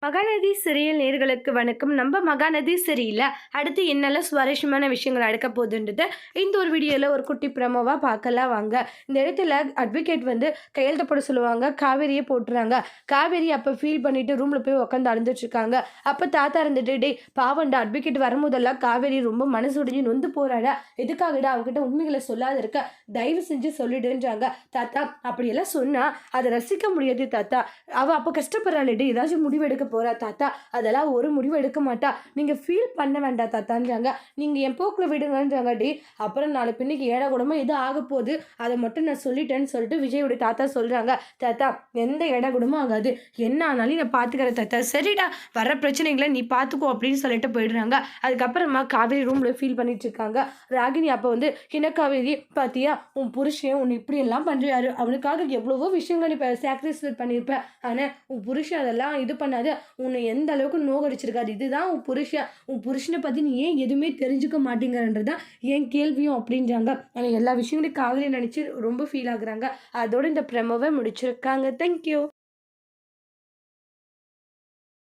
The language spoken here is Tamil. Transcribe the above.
மகாநதி சீரியல் நேயர்களுக்கு வணக்கம். நம்ம மகாநதி சீரியல்ல அடுத்து என்னெல்லாம் சுவாரஸ்யமான விஷயங்கள் நடக்க போகுதுன்றது இந்த ஒரு வீடியோல ஒரு குட்டி ப்ரோமோவா பார்க்கலாம் வாங்க. இந்த இடத்துல அட்வொகேட் கையெழுத்து போட சொல்லுவாங்க. காவேரியே போட்டுறாங்க. காவேரி அப்போ ஃபீல் பண்ணிட்டு ரூம்ல போய் உட்காந்து அழுந்துட்டு இருக்காங்க. அப்போ தாத்தா இருந்துட்டு, டேய் பாவண்டா, அட்வொகேட் வரும்போதெல்லாம் காவேரி ரொம்ப மனசு உடைஞ்சு நொந்து போறாடா, எதுக்காகடா அவகிட்ட உண்மைகளை சொல்லாத இருக்க, தயவு செஞ்சு சொல்லிடுன்றாங்க. தாத்தா அப்படியெல்லாம் சொன்னா அதை ரசிக்க முடியாது தாத்தா, அவ அப்போ கஷ்டப்படுறாளேடி, ஏதாச்சும் முடிவு எடுக்க போறா தாத்தா, அதெல்லாம் ஒரு முடிவு எடுக்க மாட்டா, நீங்க ஃபீல் பண்ண வேண்டாம் தாத்தான்றாங்க. நீங்க என் போக்குல விடுங்கன்றாங்க. டி அப்புறம் நாளை பின்னிக்கு ஏழை கூடமா எது ஆக போகுது, அதை மட்டும் நான் சொல்லிட்டேன்னு சொல்லிட்டு விஜயோட தாத்தா சொல்றாங்க. தாத்தா எந்த இட கூடமும் ஆகாது, என்ன ஆனாலும் நான் பாத்துக்கிறேன் தாத்தா. சரிடா, வர பிரச்சனைகளை நீ பாத்துக்கோ அப்படின்னு சொல்லிட்டு போயிடுறாங்க. அதுக்கப்புறமா காவேரி ரூம்ல ஃபீல் பண்ணிட்டு இருக்காங்க. ராகினி அப்போ என்ன காவேரி பாத்தியா, உன் புருஷன் உன்னை இப்படி எல்லாம் பண்றாரு, அவனுக்காக எவ்வளவோ விஷயங்கள் நீ சாக்ரிஃபைஸ் பண்ணியிருப்ப, ஆனா உன் புருஷன் அதெல்லாம் இது பண்ணாத, உன்னை எந்த அளவுக்கு நோகடிச்சிருக்காரு, இதுதான் உன் புருஷன், உன் புருஷனை பத்தி நீ ஏன் எதுவுமே தெரிஞ்சுக்க மாட்டேங்கிறன்றதான் என் கேள்வியும் அப்படின்றாங்க. ஆனால் எல்லா விஷயங்களையும் காதலி நினைச்சு ரொம்ப ஃபீல் ஆகுறாங்க. அதோட இந்த ப்ரெமோவை முடிச்சிருக்காங்க. தேங்க்யூ.